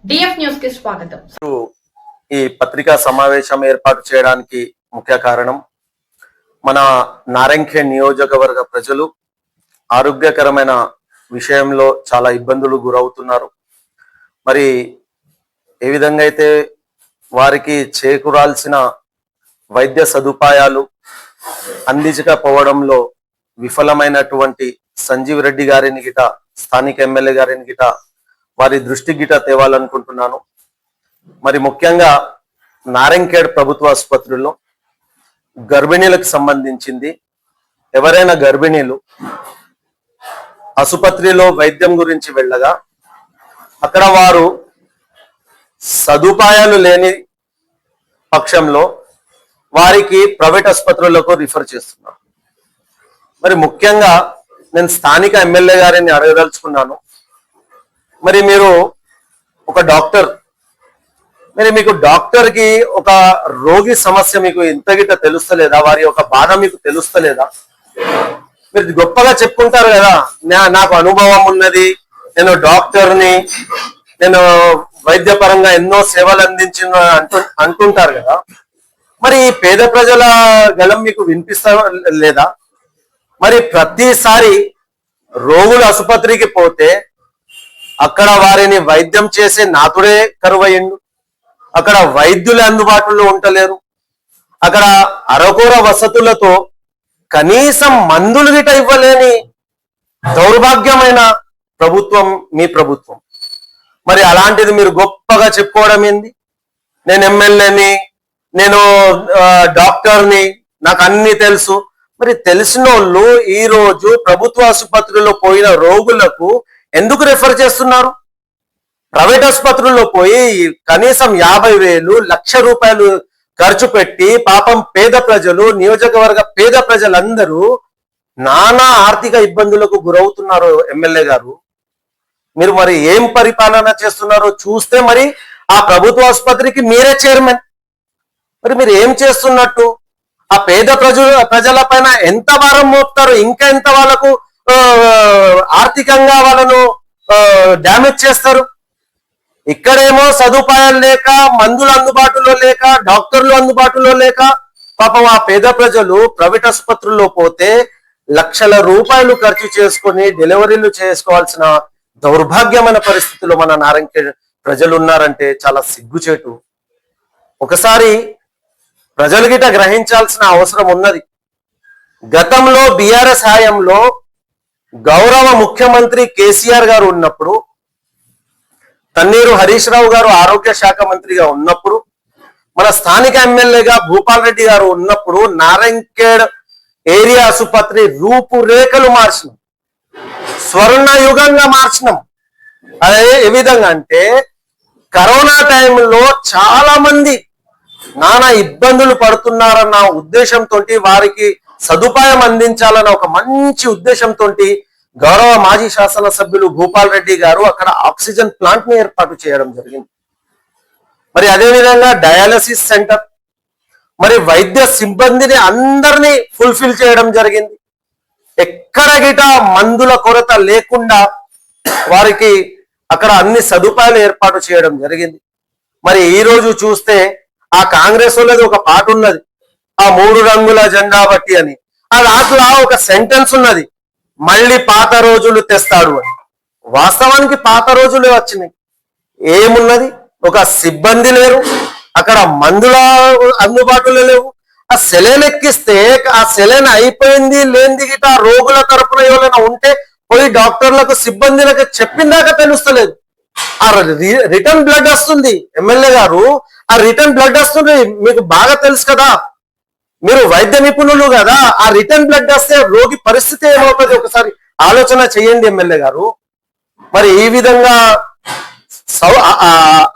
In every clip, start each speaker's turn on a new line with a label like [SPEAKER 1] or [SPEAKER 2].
[SPEAKER 1] DF news కి స్వాగతం.
[SPEAKER 2] ఈ పత్రికా సమావేశం ఏర్పాటు చేయడానికి ముఖ్య కారణం మన నారాయణఖేడ్ నియోజకవర్గ ప్రజలు ఆరోగ్యకరమైన విషయంలో చాలా ఇబ్బందులు గురవుతున్నారు. మరి ఏ విధంగా అయితే వారికి చేకూరాల్సిన వైద్య సదుపాయాలు అందించకపోవడంలో విఫలమైనటువంటి సంజీవ్ రెడ్డి గారిని గిట స్థానిక ఎమ్మెల్యే గారిని గిట వారి దృష్టి గిట తేవాలనుకుంటున్నాను. మరి ముఖ్యంగా నారాయణఖేడ్ ప్రభుత్వ ఆసుపత్రిలో గర్భిణీలకు సంబంధించింది ఎవరైనా గర్భిణీలు ఆసుపత్రిలో వైద్యం గురించి వెళ్ళగా అక్కడ వారు సదుపాయాలు లేని పక్షంలో వారికి ప్రైవేట్ ఆసుపత్రులకు రిఫర్ చేస్తున్నారు. మరి ముఖ్యంగా నేను స్థానిక ఎమ్మెల్యే గారిని అడగదలుచుకున్నాను. మరి మీరు ఒక డాక్టర్, మరి మీకు డాక్టర్ కి ఒక రోగి సమస్య మీకు ఇంతగిట తెలుస్తలేదా? వారి యొక్క బాధ మీకు తెలుస్తలేదా? మీరు గొప్పగా చెప్పుకుంటారు కదా, నాకు అనుభవం ఉన్నది, నేను డాక్టర్ని, నేను వైద్యపరంగా ఎన్నో సేవలు అందించిన అంటుంటారు కదా. మరి పేద ప్రజల గలం మీకు వినిపిస్తా లేదా? మరి ప్రతిసారి రోగులు ఆసుపత్రికి పోతే అక్కడ వారిని వైద్యం చేసే నాతుడే కరువయ్యిండు. అక్కడ వైద్యులు అందుబాటులో ఉండలేరు. అక్కడ అరకొర వసతులతో కనీసం మందులు గిట ఇవ్వలేని దౌర్భాగ్యమైన ప్రభుత్వం మీ ప్రభుత్వం. మరి అలాంటిది మీరు గొప్పగా చెప్పుకోవడం ఏంది? నేను ఎమ్మెల్యేని, నేను డాక్టర్ని, నాకు అన్ని తెలుసు. మరి తెలిసిన వాళ్ళు ఈ రోజు ప్రభుత్వ ఆసుపత్రిలో పోయిన రోగులకు ఎందుకు రెఫర్ చేస్తున్నారు? ప్రైవేట్ ఆసుపత్రుల్లో పోయి కనీసం 50,000, 1,00,000 రూపాయలు ఖర్చు పెట్టి పాపం పేద ప్రజలు, నియోజకవర్గ పేద ప్రజలందరూ నానా ఆర్థిక ఇబ్బందులకు గురవుతున్నారు. ఎమ్మెల్యే గారు, మీరు మరి ఏం పరిపాలన చేస్తున్నారో చూస్తే మరి ఆ ప్రభుత్వ ఆసుపత్రికి మీరే చైర్మన్. మరి మీరు ఏం చేస్తున్నట్టు? ఆ పేద ప్రజల పైన ఎంత భారం మోపుతారు? ఇంకా ఎంత వాళ్ళకు ఆర్థికంగా వాళ్ళను డ్యామేజ్ చేస్తారు? ఇక్కడేమో సదుపాయాలు లేక, మందులు అందుబాటులో లేక, డాక్టర్లు అందుబాటులో లేక పాపం ఆ పేద ప్రజలు ప్రైవేట్ ఆసుపత్రుల్లో పోతే లక్షల రూపాయలు ఖర్చు చేసుకొని డెలివరీలు చేసుకోవాల్సిన దౌర్భాగ్యమైన పరిస్థితుల్లో మన నారాయణఖేడ్ ప్రజలు ఉన్నారంటే చాలా సిగ్గుచేటు. ఒకసారి ప్రజలు గిట గ్రహించాల్సిన అవసరం ఉన్నది. గతంలో బీఆర్ఎస్ హయాంలో గౌరవ ముఖ్యమంత్రి కేసీఆర్ గారు ఉన్నప్పుడు, తన్నీరు హరీష్ రావు గారు ఆరోగ్య శాఖ మంత్రిగా ఉన్నప్పుడు, మన స్థానిక ఎమ్మెల్యేగా భూపాల్ రెడ్డి గారు ఉన్నప్పుడు నారాయణఖేడ్ ఏరియా ఆసుపత్రి రూపురేఖలు మార్చినాం, స్వర్ణ యుగంగా మార్చినాం. అదే ఏ విధంగా అంటే కరోనా టైంలో చాలా మంది నానా ఇబ్బందులు పడుతున్నారన్న ఉద్దేశంతో, వారికి సదుపాయం అందించాలన్న ఒక మంచి ఉద్దేశంతో గౌరవ మాజీ శాసనసభ్యులు భూపాల్ రెడ్డి గారు అక్కడ ఆక్సిజన్ ప్లాంట్ ని ఏర్పాటు చేయడం జరిగింది. మరి అదేవిధంగా డయాలసిస్ సెంటర్, మరి వైద్య సిబ్బందిని అందరినీ ఫుల్ఫిల్ చేయడం జరిగింది. ఎక్కడ గిట మందుల కొరత లేకుండా వారికి అక్కడ అన్ని సదుపాయాలు ఏర్పాటు చేయడం జరిగింది. మరి ఈ రోజు చూస్తే ఆ కాంగ్రెస్ వాళ్ళది ఒక పాట ఉన్నది, ఆ 3 రంగుల జెండా బట్టి అని. ఆ దాంట్లో ఒక సెంటెన్స్ ఉన్నది, మళ్ళీ పాత రోజులు తెస్తాడు అని. వాస్తవానికి పాత రోజులే వచ్చినాయి. ఏమున్నది? ఒక సిబ్బంది లేరు, అక్కడ మందుల అందుబాటులో లేవు. ఆ సెలైన్ ఎక్కిస్తే ఆ సెలైన్ అయిపోయింది లేనిది గిట రోగుల తరపున ఎవరైనా ఉంటే పోయి డాక్టర్లకు, సిబ్బందిలకు చెప్పిందాక తెలుస్తలేదు. ఆ రిటర్న్ బ్లడ్ వస్తుంది. ఎమ్మెల్యే గారు, ఆ రిటర్న్ బ్లడ్ వస్తుంది, మీకు బాగా తెలుసు కదా, మీరు వైద్య నిపుణులు కదా. ఆ రిటర్న్ బ్లడ్ వస్తే రోగి పరిస్థితి ఏమవుతుంది ఒకసారి ఆలోచన చేయండి ఎమ్మెల్యే గారు. మరి ఈ విధంగా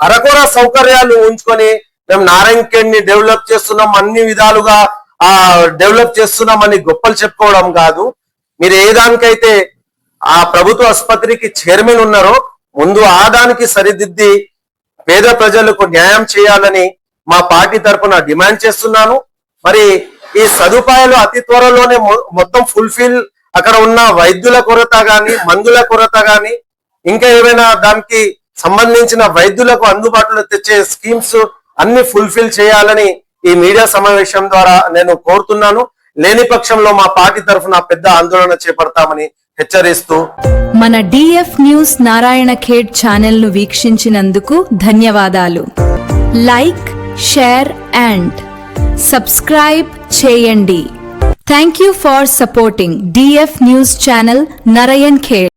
[SPEAKER 2] అరకొర సౌకర్యాలు ఉంచుకొని మేము నారాయణఖేడ్ ని డెవలప్ చేస్తున్నాం, అన్ని విధాలుగా డెవలప్ చేస్తున్నాం అని గొప్పలు చెప్పుకోవడం కాదు. మీరు ఏ దానికైతే ఆ ప్రభుత్వ ఆసుపత్రికి చైర్మన్ ఉన్నారో ముందు ఆ దానికి సరిదిద్ది పేద ప్రజలకు న్యాయం చేయాలని మా పార్టీ తరఫున డిమాండ్ చేస్తున్నాను. మరి ఈ సదుపాయాలు అతి త్వరలోనే మొత్తం ఫుల్ఫిల్ అక్కడ ఉన్న వైద్యుల కొరత గాని, మందుల కొరత గాని, ఇంకా ఏమైనా దానికి సంబంధించిన వైద్యులకు అందుబాటులో తెచ్చే స్కీమ్స్ అన్ని ఫుల్ఫిల్ చేయాలని ఈ మీడియా సమావేశం ద్వారా నేను కోరుతున్నాను. లేని పక్షంలో మా పార్టీ తరఫున పెద్ద ఆందోళన చేపడతామని హెచ్చరిస్తూ,
[SPEAKER 3] మన DF news Narayana Khed channel ను వీక్షించినందుకు ధన్యవాదాలు. లైక్, షేర్ అండ్ సబ్స్క్రైబ్ చేయండి. Thank you for supporting DF news channel Narayana Khed.